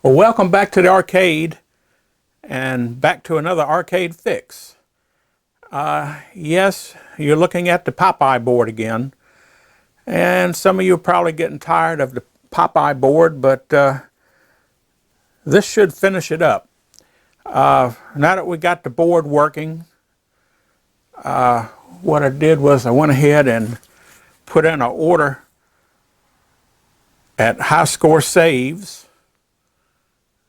Well, welcome back to the arcade and back to another arcade fix. Yes, you're looking at the Popeye board again, and some of you are probably getting tired of the Popeye board, but this should finish it up. Now that we got the board working, what I did was I went ahead and put in an order at High Score Saves.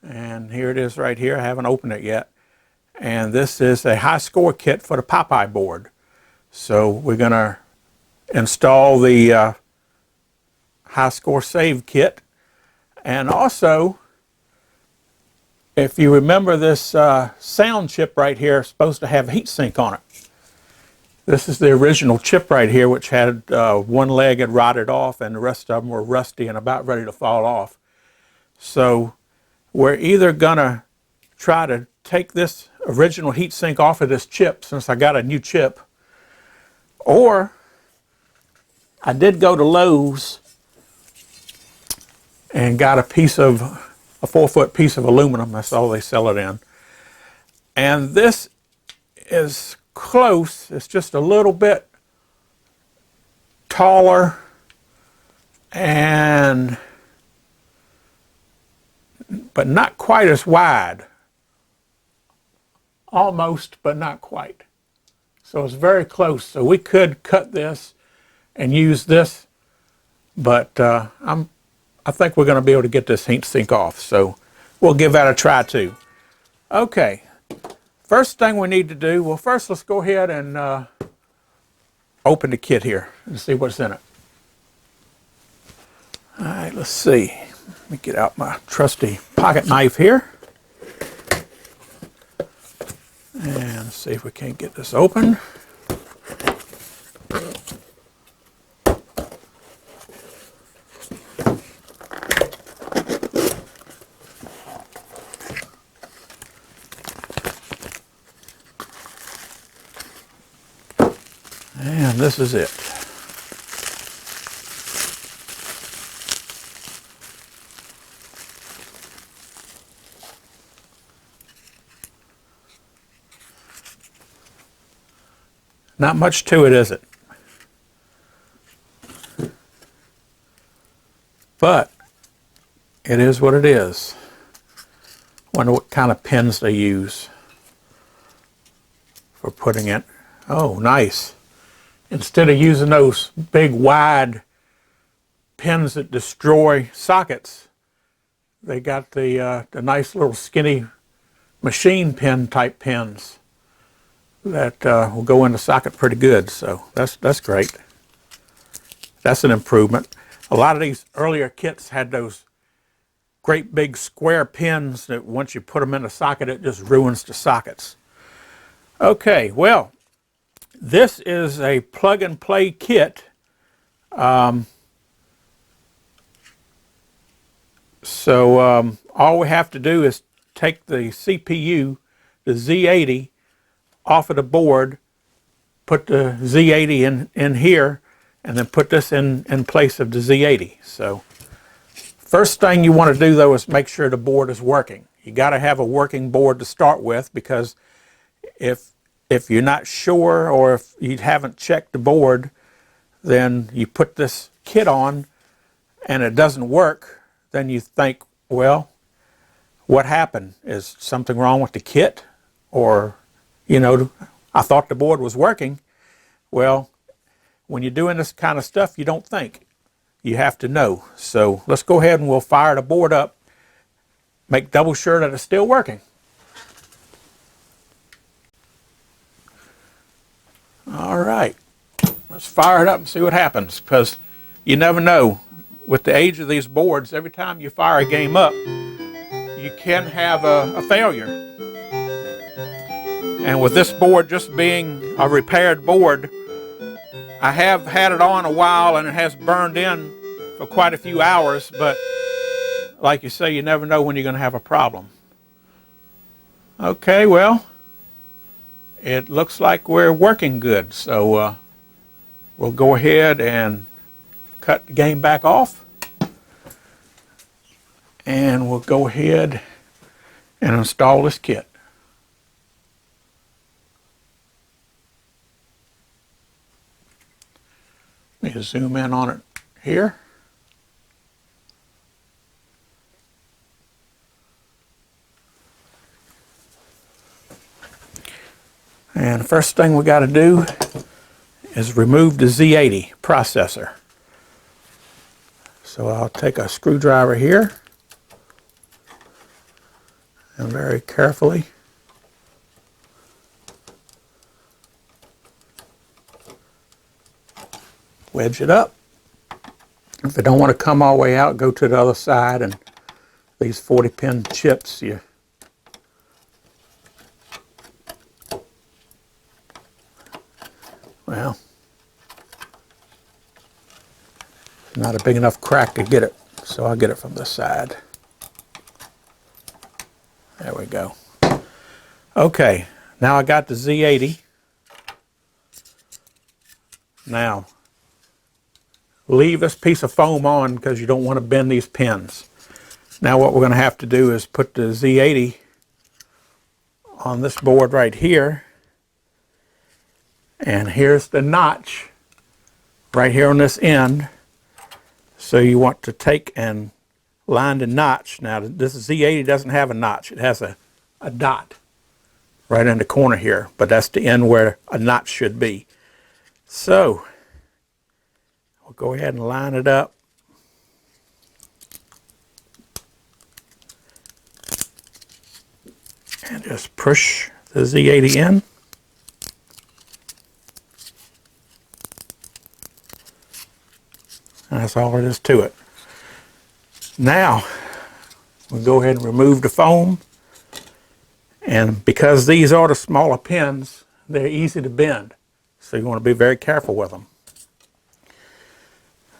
And here it is right here. I haven't opened it yet. And this is a high score kit for the Popeye board. So we're going to install the high score save kit. And also, if you remember, this sound chip right here is supposed to have heatsink on it. This is the original chip right here, which had one leg had rotted off and the rest of them were rusty and about ready to fall off. So we're either gonna try to take this original heatsink off of this chip, since I got a new chip, or I did go to Lowe's and got a 4-foot piece of aluminum. That's all they sell it in. And this is close. It's just a little bit taller but not quite as wide. Almost, but not quite. So it's very close. So we could cut this and use this, but I think we're going to be able to get this heatsink off. So we'll give that a try too. Okay. First thing we need to do, well, first let's go ahead and open the kit here and see what's in it. All right, let's see. Let me get out my trusty pocket knife here and see if we can't get this open. And this is it. Not much to it, is it? But it is what it is. Wonder what kind of pins they use for putting it. Oh, nice. Instead of using those big wide pins that destroy sockets, they got the nice little skinny machine pin type pins that will go in the socket pretty good. So that's great. That's an improvement. A lot of these earlier kits had those great big square pins that once you put them in the socket, it just ruins the sockets. Okay, well, this is a plug and play kit. So all we have to do is take the CPU, the Z80, off of the board, put the Z80 in here, and then put this in place of the Z80. So first thing you want to do, though, is make sure the board is working. You got to have a working board to start with, because if you're not sure, or if you haven't checked the board, then you put this kit on and it doesn't work, then you think, well, what happened? Is something wrong with the kit? Or, you know, I thought the board was working. Well, when you're doing this kind of stuff, you don't think. You have to know. So let's go ahead and we'll fire the board up, make double sure that it's still working. All right, let's fire it up and see what happens, because you never know. With the age of these boards, every time you fire a game up, you can have a failure. And with this board just being a repaired board, I have had it on a while and it has burned in for quite a few hours, but like you say, you never know when you're going to have a problem. Okay, well, it looks like we're working good, so we'll go ahead and cut the game back off. and we'll go ahead and install this kit. Let me zoom in on it here. And the first thing we got to do is remove the Z80 processor. So I'll take a screwdriver here and very carefully wedge it up. If you don't want to come all the way out, go to the other side, and these 40-pin chips, well, not a big enough crack to get it, so I'll get it from this side. There we go. Okay, now I got the Z80. Now, leave this piece of foam on because you don't want to bend these pins. Now what we're going to have to do is put the Z80 on this board right here. And here's the notch right here on this end. So you want to take and line the notch. Now this Z80 doesn't have a notch. It has a dot right in the corner here. But that's the end where a notch should be. So we'll go ahead and line it up. And just push the Z80 in. And that's all it is to it. Now, we'll go ahead and remove the foam. And because these are the smaller pins, they're easy to bend. So you want to be very careful with them.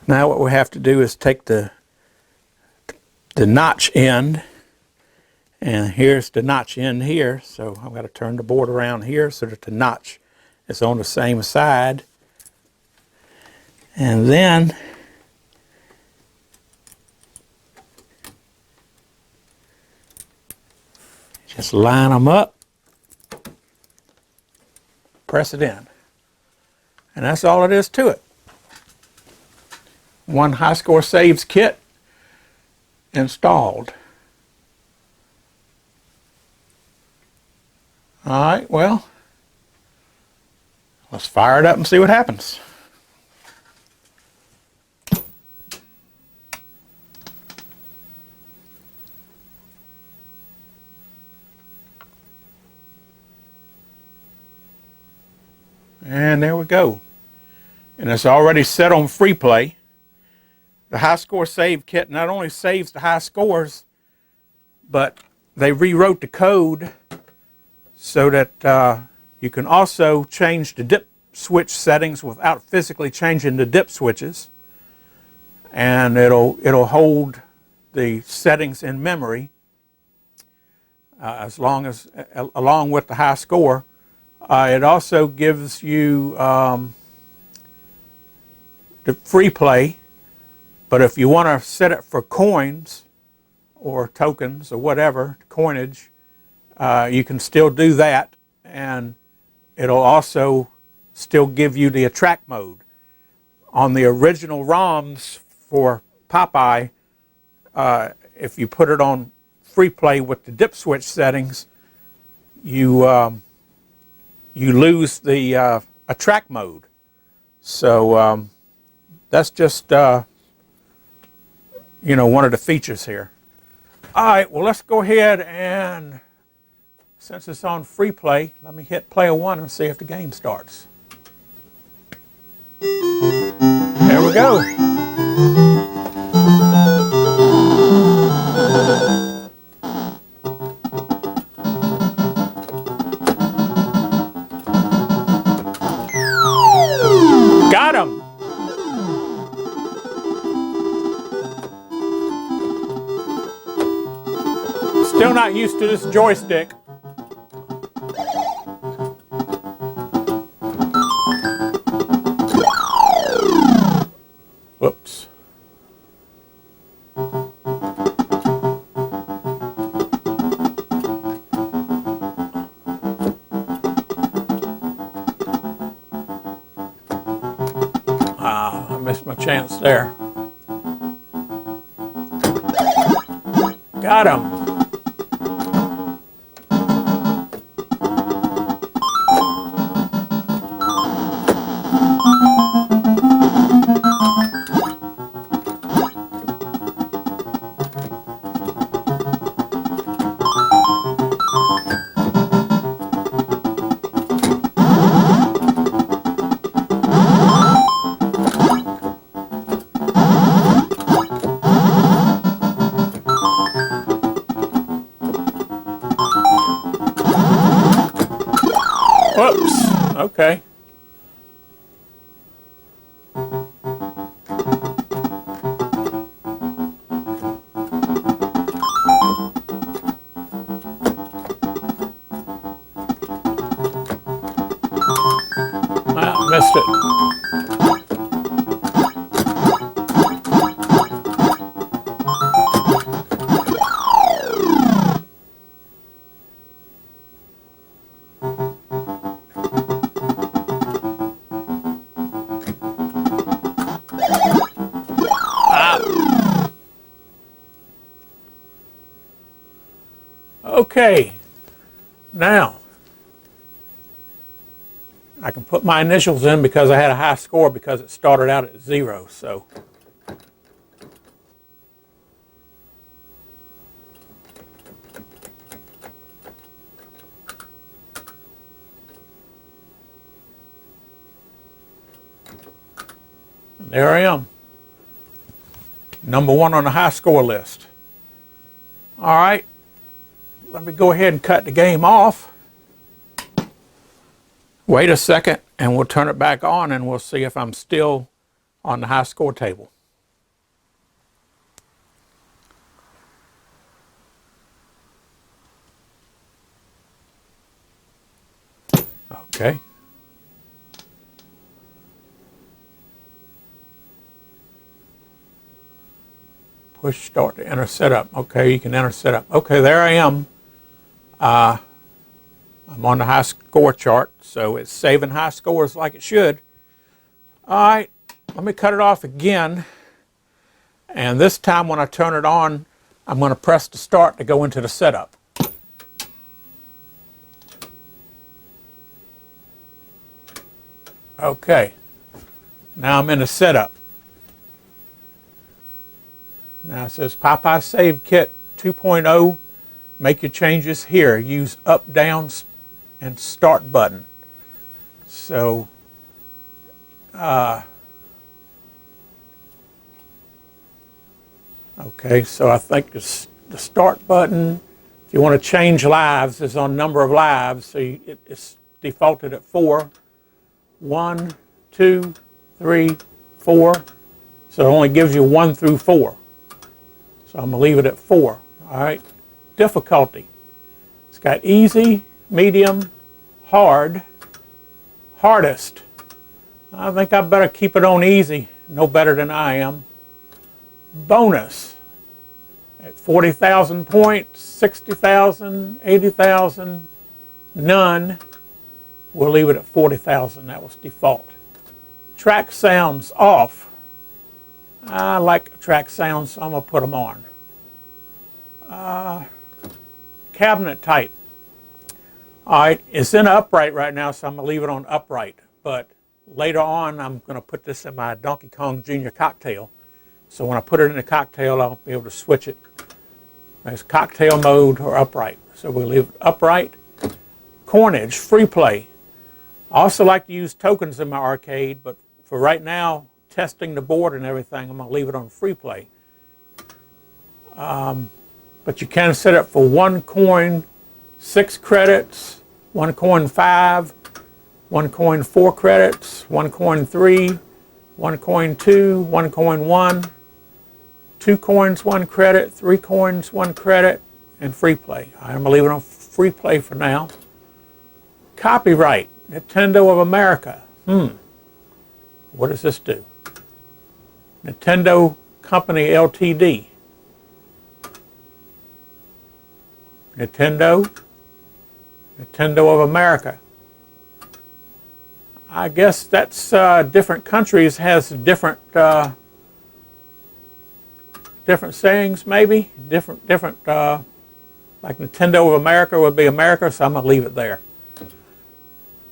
Now what we have to do is take the notch end, and here's the notch end here. So I've got to turn the board around here so that the notch is on the same side. And then just line them up, press it in. And that's all it is to it. One High Score Saves kit installed. All right, well, let's fire it up and see what happens. And there we go. And it's already set on free play. The High Score Save Kit not only saves the high scores, but they rewrote the code so that you can also change the dip switch settings without physically changing the dip switches. And it'll hold the settings in memory along with the high score. It also gives you the free play, but if you want to set it for coins or tokens or whatever, coinage, you can still do that, and it'll also still give you the attract mode. On the original ROMs for Popeye, if you put it on free play with the dip switch settings, you lose the attract mode. So that's just one of the features here. All right, well, let's go ahead and, since it's on free play, let me hit player 1 and see if the game starts. There we go. Got him. Still not used to this joystick. Whoops. my chance there. Got him. Whoops, okay. Ah, missed it. Okay, now I can put my initials in because I had a high score because it started out at 0. So there I am, number 1 on the high score list. All right. Let me go ahead and cut the game off. Wait a second and we'll turn it back on and we'll see if I'm still on the high score table. Okay. Push start to enter setup. Okay, you can enter setup. Okay, there I am. I'm on the high score chart, so it's saving high scores like it should. All right, let me cut it off again. And this time when I turn it on, I'm going to press the start to go into the setup. Okay, now I'm in the setup. Now it says Popeye Save Kit 2.0. Make your changes here. Use up, down, and start button. So, okay, so I think the start button, if you want to change lives, is on number of lives. So it's defaulted at 4. 1, 2, 3, 4. So it only gives you 1 through 4. So I'm going to leave it at 4. All right. Difficulty. It's got easy, medium, hard, hardest. I think I better keep it on easy. No better than I am. Bonus. At 40,000 points, 60,000, 80,000, none. We'll leave it at 40,000. That was default. Track sounds off. I like track sounds, so I'm going to put them on. Cabinet type. All right, it's in upright right now, so I'm going to leave it on upright. But later on, I'm going to put this in my Donkey Kong Jr. cocktail. So when I put it in the cocktail, I'll be able to switch it. It's cocktail mode or upright. So we'll leave it upright. Coinage, free play. I also like to use tokens in my arcade, but for right now, testing the board and everything, I'm going to leave it on free play. But you can set it for 1 coin, 6 credits, 1 coin 5, 1 coin 4 credits, 1 coin 3, 1 coin 2, 1 coin 1, 2 coins 1 credit, 3 coins 1 credit, and free play. I'm going to leave it on free play for now. Copyright, Nintendo of America. What does this do? Nintendo Company Ltd. Nintendo of America. I guess that's different countries has different different sayings, maybe different like Nintendo of America would be America, so I'm gonna leave it there.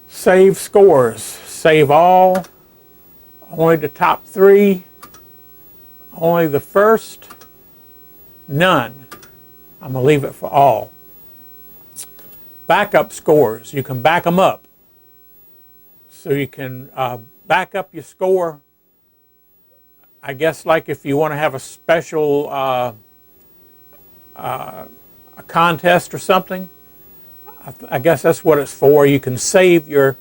Save scores, save all, only the top 3, only the first, none. I'm gonna leave it for all. Backup scores, you can back them up. So you can back up your score, I guess, like if you want to have a special a contest or something. I guess that's what it's for. You can save your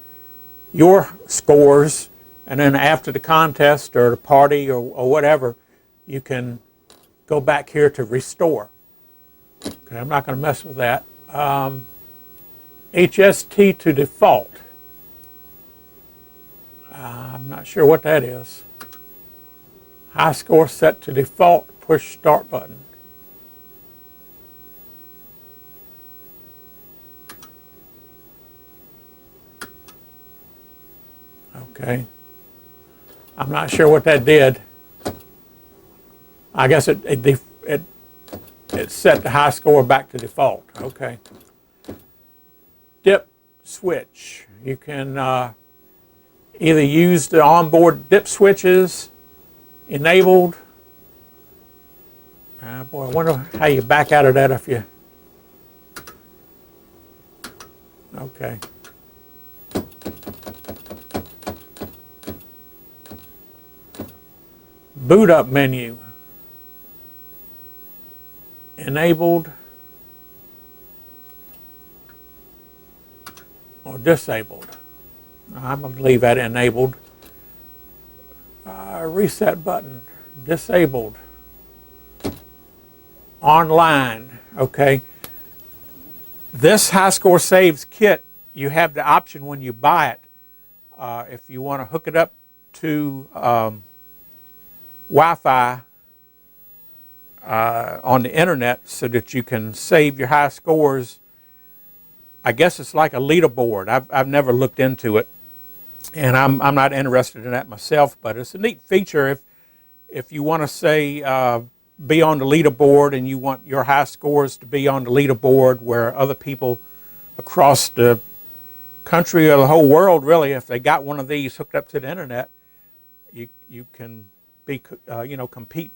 scores, and then after the contest or the party or whatever, you can go back here to restore. Okay, I'm not going to mess with that. HST to default. I'm not sure what that is. High score set to default, push start button. Okay. I'm not sure what that did. I guess it set the high score back to default. Okay. Dip switch. You can either use the onboard dip switches enabled. Boy, I wonder how you back out of that if you... Okay. Boot up menu. Enabled or disabled. I'm going to leave that enabled. Reset button, disabled. Online, okay. This high score saves kit, you have the option when you buy it, if you want to hook it up to Wi-Fi on the internet so that you can save your high scores. I guess it's like a leaderboard. I've never looked into it, and I'm not interested in that myself, but it's a neat feature if you want to say be on the leaderboard and you want your high scores to be on the leaderboard where other people across the country or the whole world, really, if they got one of these hooked up to the internet, you can be compete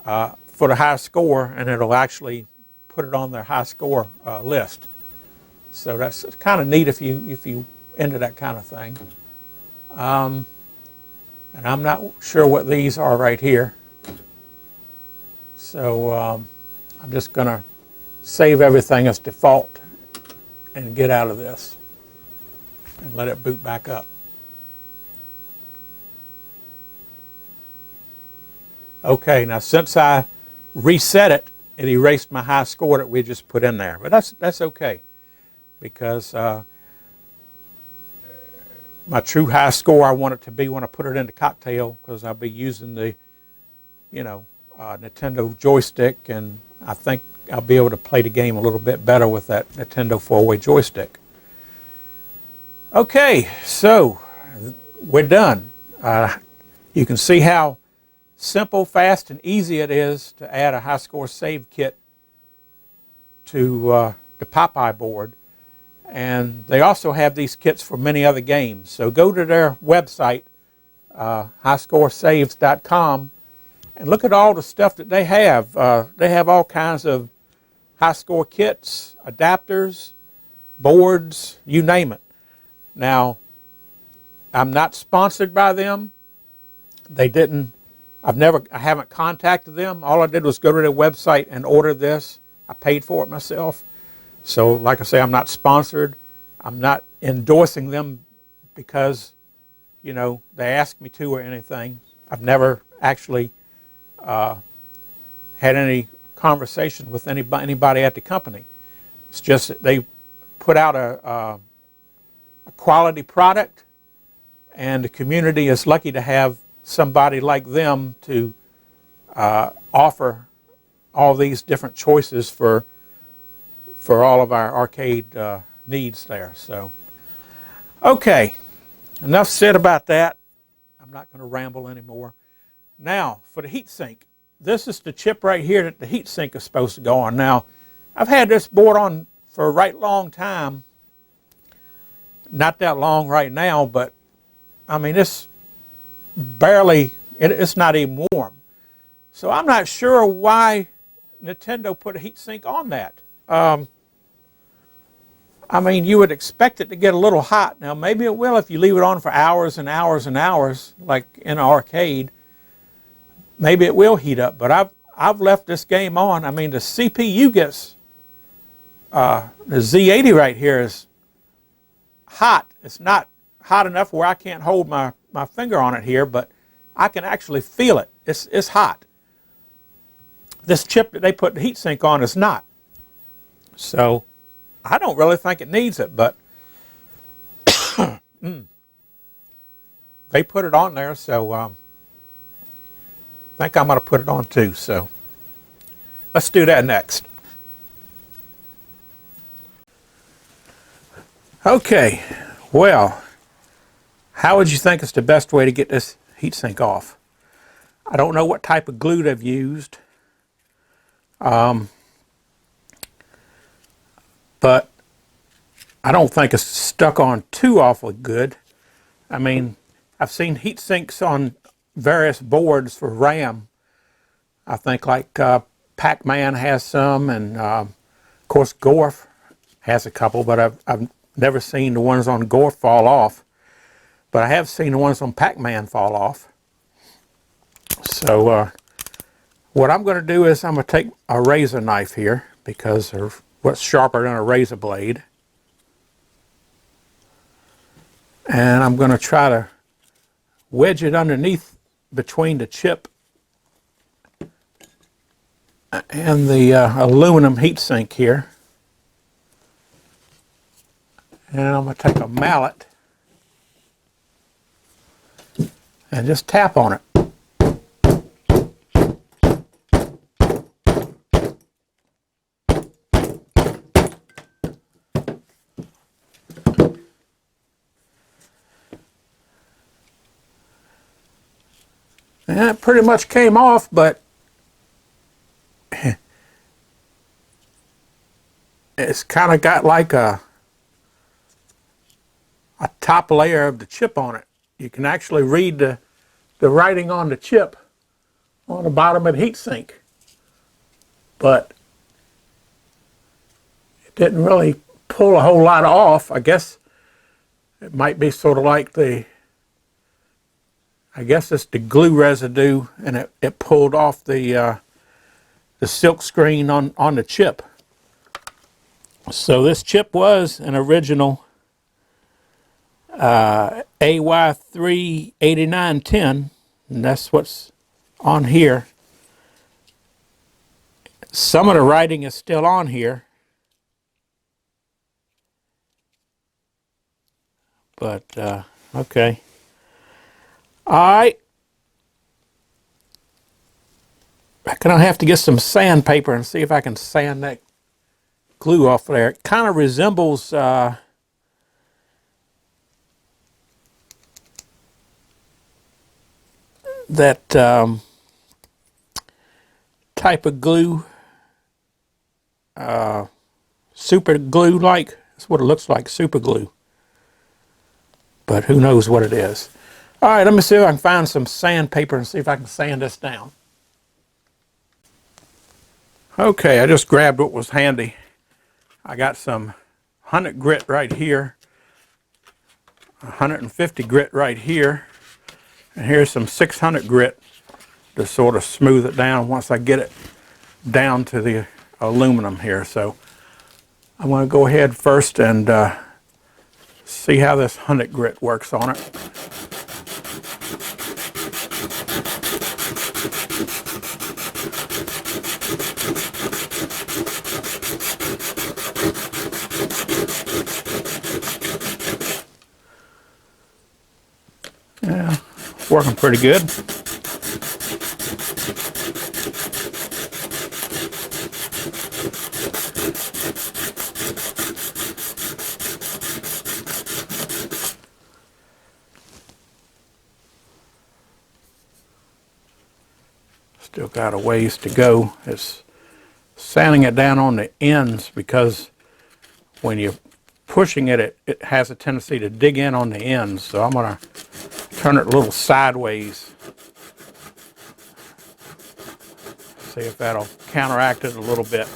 for the high score, and it'll actually put it on their high score list. So that's kind of neat if you into that kind of thing. And I'm not sure what these are right here. So I'm just going to save everything as default and get out of this and let it boot back up. Okay, now since I reset it, it erased my high score that we just put in there. But that's okay, because my true high score I want it to be when I put it into Cocktail, because I'll be using the, Nintendo joystick, and I think I'll be able to play the game a little bit better with that Nintendo 4-way joystick. Okay, so we're done. You can see how simple, fast, and easy it is to add a high score save kit to the Popeye board. And they also have these kits for many other games. So go to their website, highscoresaves.com, and look at all the stuff that they have. They have all kinds of high score kits, adapters, boards, you name it. Now, I'm not sponsored by them. They didn't. I haven't contacted them. All I did was go to their website and order this. I paid for it myself. So, like I say, I'm not sponsored. I'm not endorsing them because, they asked me to or anything. I've never actually had any conversation with anybody at the company. It's just that they put out a quality product, and the community is lucky to have somebody like them to offer all these different choices for all of our arcade needs there. So, okay, enough said about that. I'm not going to ramble anymore. Now, for the heatsink. This is the chip right here that the heatsink is supposed to go on. Now, I've had this board on for a right long time. Not that long right now, but I mean, it's barely, it's not even warm. So I'm not sure why Nintendo put a heatsink on that. I mean, you would expect it to get a little hot. Now, maybe it will if you leave it on for hours and hours and hours, like in an arcade. Maybe it will heat up, but I've left this game on. I mean, the CPU gets, the Z80 right here is hot. It's not hot enough where I can't hold my finger on it here, but I can actually feel it. It's hot. This chip that they put the heatsink on is not. So I don't really think it needs it, but they put it on there, so I think I'm going to put it on too. So let's do that next. Okay, well, how would you think is the best way to get this heatsink off? I don't know what type of glue they've used, but I don't think it's stuck on too awfully good. I mean, I've seen heat sinks on various boards for RAM. I think like Pac-Man has some, and of course Gorf has a couple, but I've never seen the ones on Gorf fall off. But I have seen the ones on Pac-Man fall off. So what I'm going to do is I'm going to take a razor knife here, because they're what's sharper than a razor blade. And I'm going to try to wedge it underneath between the chip and the aluminum heatsink here. And I'm going to take a mallet and just tap on it. And it pretty much came off, but it's kind of got like a top layer of the chip on it. You can actually read the writing on the chip on the bottom of the heatsink. But it didn't really pull a whole lot off. I guess it might be sort of like I guess it's the glue residue, and it pulled off the silk screen on the chip. So this chip was an original AY38910, and that's what's on here. Some of the writing is still on here, but okay. All right. I'm gonna have to get some sandpaper and see if I can sand that glue off there. It kind of resembles that type of glue, super glue like. That's what it looks like, super glue. But who knows what it is. All right, let me see if I can find some sandpaper and see if I can sand this down. Okay, I just grabbed what was handy. I got some 100 grit right here, 150 grit right here, and here's some 600 grit to sort of smooth it down once I get it down to the aluminum here. So I'm going to go ahead first and see how this 100 grit works on it. Yeah, working pretty good. got a ways to go. It's sanding it down on the ends, because when you're pushing it, it has a tendency to dig in on the ends. So I'm going to turn it a little sideways. See if that'll counteract it a little bit.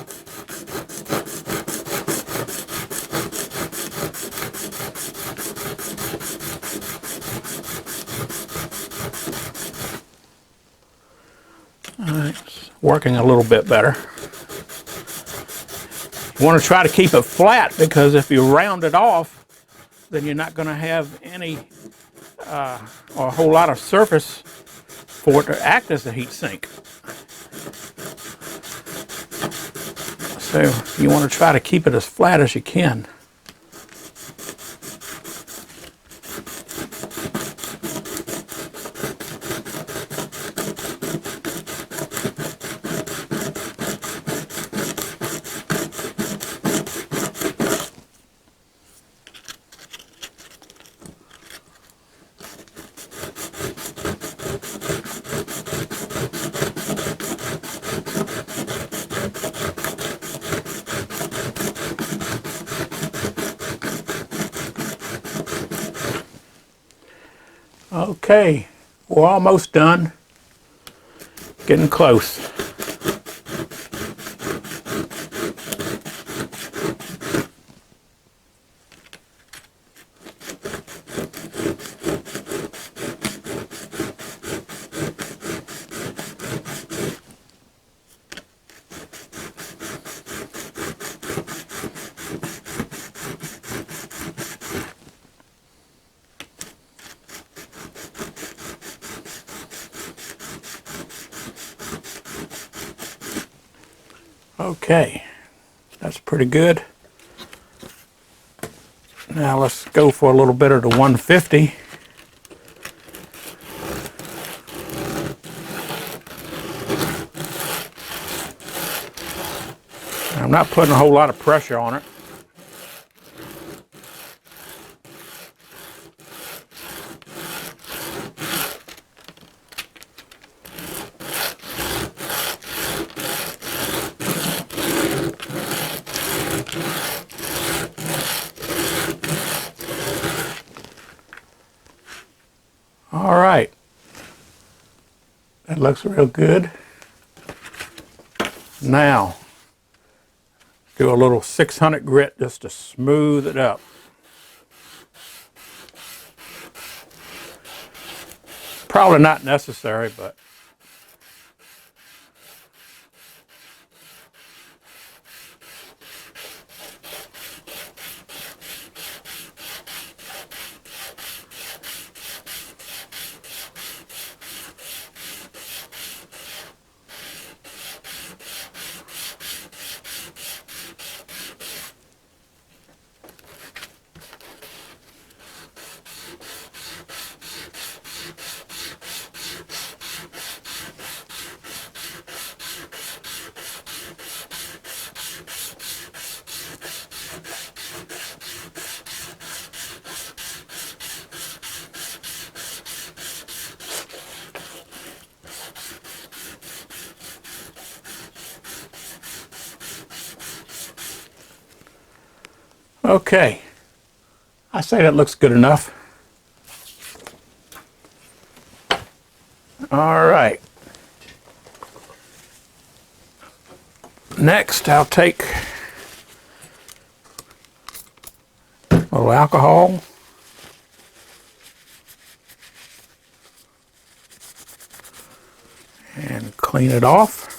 All right, it's working a little bit better. You want to try to keep it flat, because if you round it off, then you're not going to have any or a whole lot of surface for it to act as a heat sink. So you want to try to keep it as flat as you can. Okay, we're almost done. Getting close. Okay, that's pretty good. Now let's go for a little bit of the 150. I'm not putting a whole lot of pressure on it. All right, that looks real good. Now, do a little 600 grit just to smooth it up. Probably not necessary, but okay. I say that looks good enough. All right. Next, I'll take a little alcohol. And clean it off.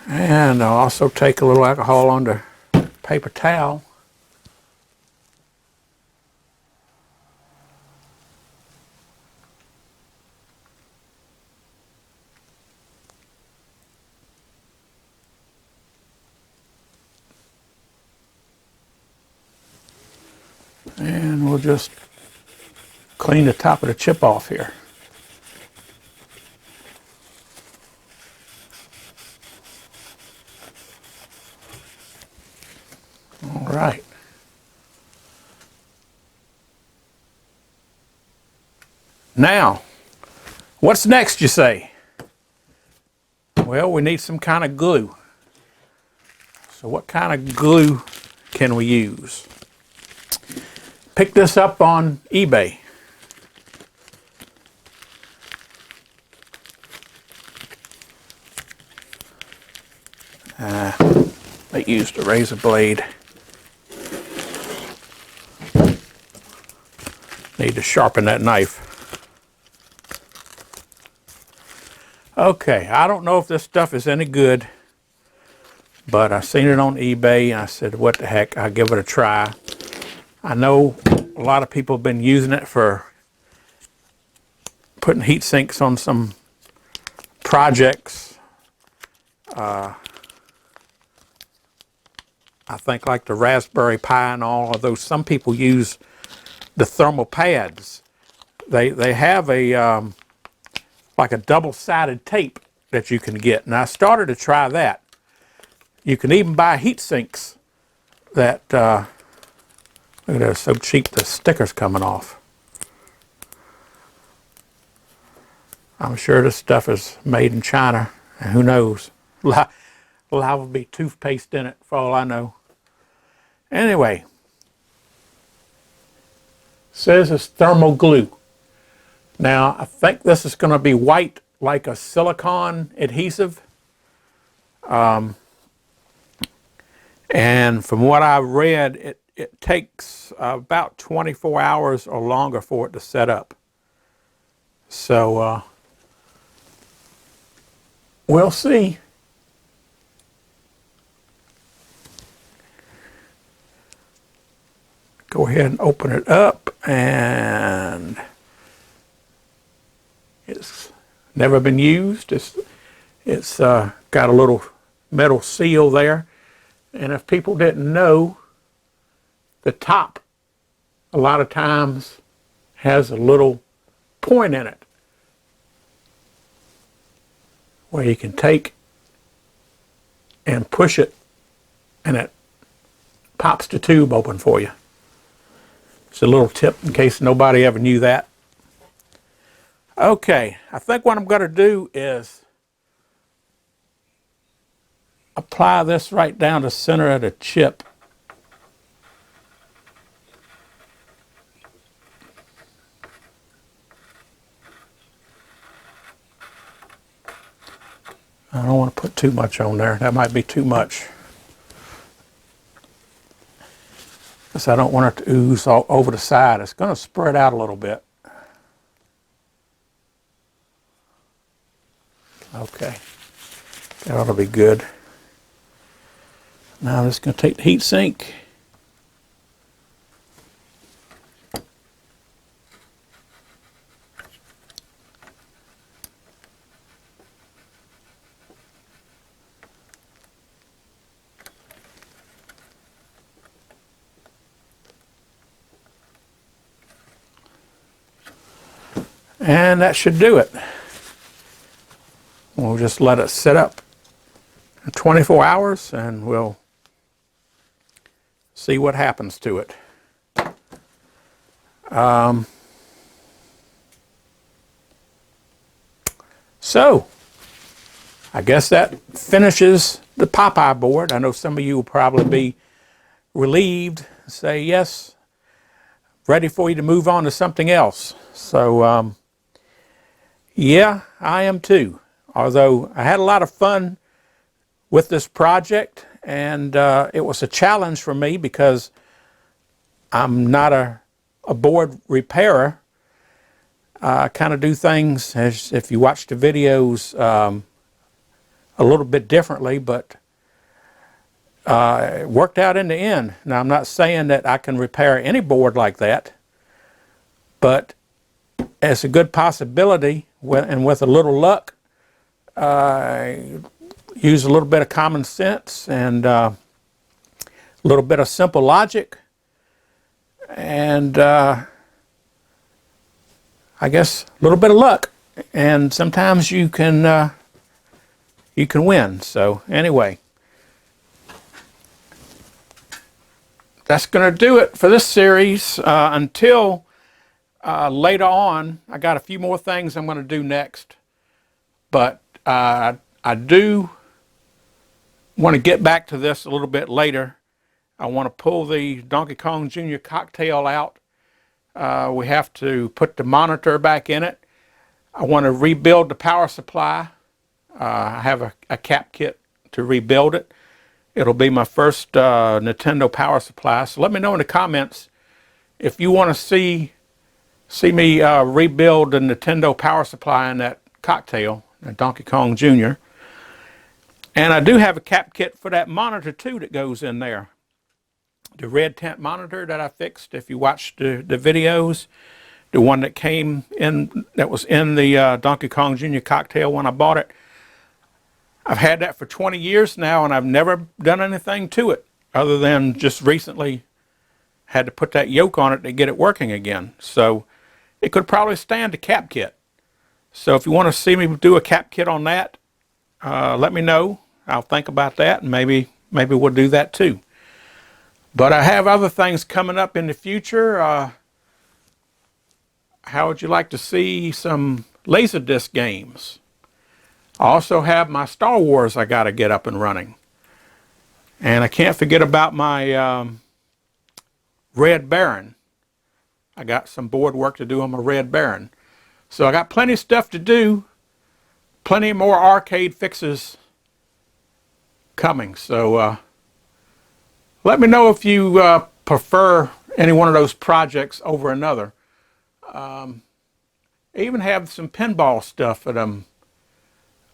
And I'll also take a little alcohol on the paper towel. And we'll just clean the top of the chip off here. All right. Now, what's next, you say? Well, we need some kind of glue. So what kind of glue can we use? Pick this up on eBay. They used a razor blade. Need to sharpen that knife. Okay, I don't know if this stuff is any good, but I seen it on eBay and I said, what the heck, I'll give it a try. I know a lot of people have been using it for putting heat sinks on some projects. I think like the Raspberry Pi and all of those. Some people use the thermal pads. They have a like a double-sided tape that you can get, and I started to try that. You can even buy heat sinks that look at that, it's so cheap the sticker's coming off. I'm sure this stuff is made in China, and who knows? Liable to be toothpaste in it for all I know. Anyway, says it's thermal glue. Now, I think this is going to be white like a silicone adhesive. And from what I read, it takes about 24 hours or longer for it to set up. So, we'll see. Go ahead and open it up, and it's never been used. It's got a little metal seal there, and if people didn't know, the top a lot of times has a little point in it where you can take and push it, and it pops the tube open for you. It's a little tip in case nobody ever knew that. Okay, I think what I'm going to do is apply this right down the center of the chip. I don't want to put too much on there. That might be too much. Because I don't want it to ooze all over the side. It's going to spread out a little bit. Okay, that ought to be good. Now I'm just going to take the heat sink. And that should do it. We'll just let it sit up 24 hours and we'll see what happens to it. So, I guess that finishes the Popeye board. I know some of you will probably be relieved, say yes, ready for you to move on to something else. So, yeah, I am too. Although I had a lot of fun with this project, and it was a challenge for me because I'm not a board repairer. I kind of do things, as if you watch the videos, a little bit differently, but it worked out in the end. Now, I'm not saying that I can repair any board like that, but it's a good possibility, and with a little luck, use a little bit of common sense and a little bit of simple logic, and I guess a little bit of luck, and sometimes you can win. So anyway, that's going to do it for this series. Until later on, I got a few more things I'm going to do next. But I do want to get back to this a little bit later. I want to pull the Donkey Kong Jr. cocktail out. We have to put the monitor back in it. I want to rebuild the power supply. I have a cap kit to rebuild it. It'll be my first Nintendo power supply. So let me know in the comments if you want to see me rebuild the Nintendo power supply in that cocktail, the Donkey Kong Jr. And I do have a cap kit for that monitor too that goes in there. The red tent monitor that I fixed, if you watched the videos, the one that came in, that was in the Donkey Kong Jr. cocktail when I bought it. I've had that for 20 years now, and I've never done anything to it other than just recently had to put that yoke on it to get it working again. So it could probably stand a cap kit. So if you want to see me do a cap kit on that, let me know. I'll think about that, and maybe we'll do that too. But I have other things coming up in the future. How would you like to see some Laserdisc games? I also have my Star Wars I got to get up and running. And I can't forget about my Red Baron. I got some board work to do on my Red Baron. So I got plenty of stuff to do. Plenty more arcade fixes coming. So let me know if you prefer any one of those projects over another. I even have some pinball stuff that I'm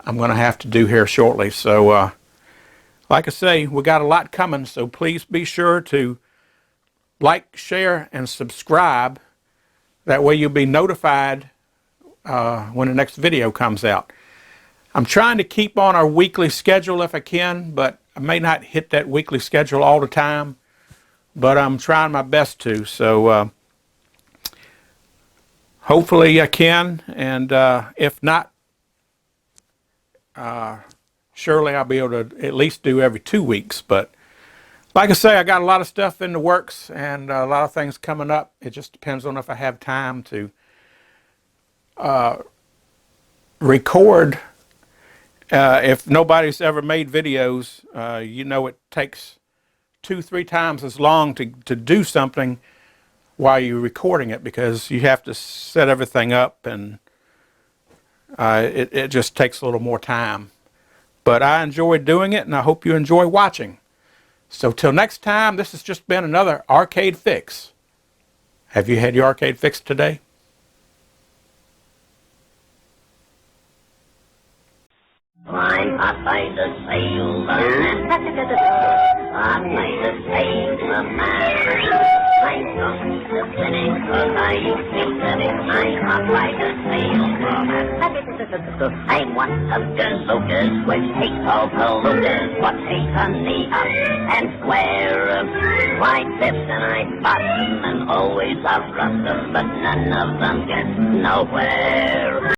going to have to do here shortly. So like I say, we got a lot coming, so please be sure to like, share, and subscribe. That way you'll be notified when the next video comes out. I'm trying to keep on our weekly schedule if I can, but I may not hit that weekly schedule all the time, but I'm trying my best to. So hopefully I can, and if not, surely I'll be able to at least do every 2 weeks. But like I say, I got a lot of stuff in the works and a lot of things coming up. It just depends on if I have time to record. If nobody's ever made videos, you know it takes 2-3 times as long to do something while you're recording it, because you have to set everything up, and it just takes a little more time. But I enjoy doing it, and I hope you enjoy watching. So till next time, this has just been another Arcade Fix. Have you had your arcade fix today? I'm Popeye the Sailor Man. Popeye the Sailor Man. I'm going to finish, 'cause I feel that I'm Popeye the Sailor Man. I want a gazookas which takes all palookas, what takes on the up and square. Why tips and I bought them and always outrun them, but none of them get nowhere.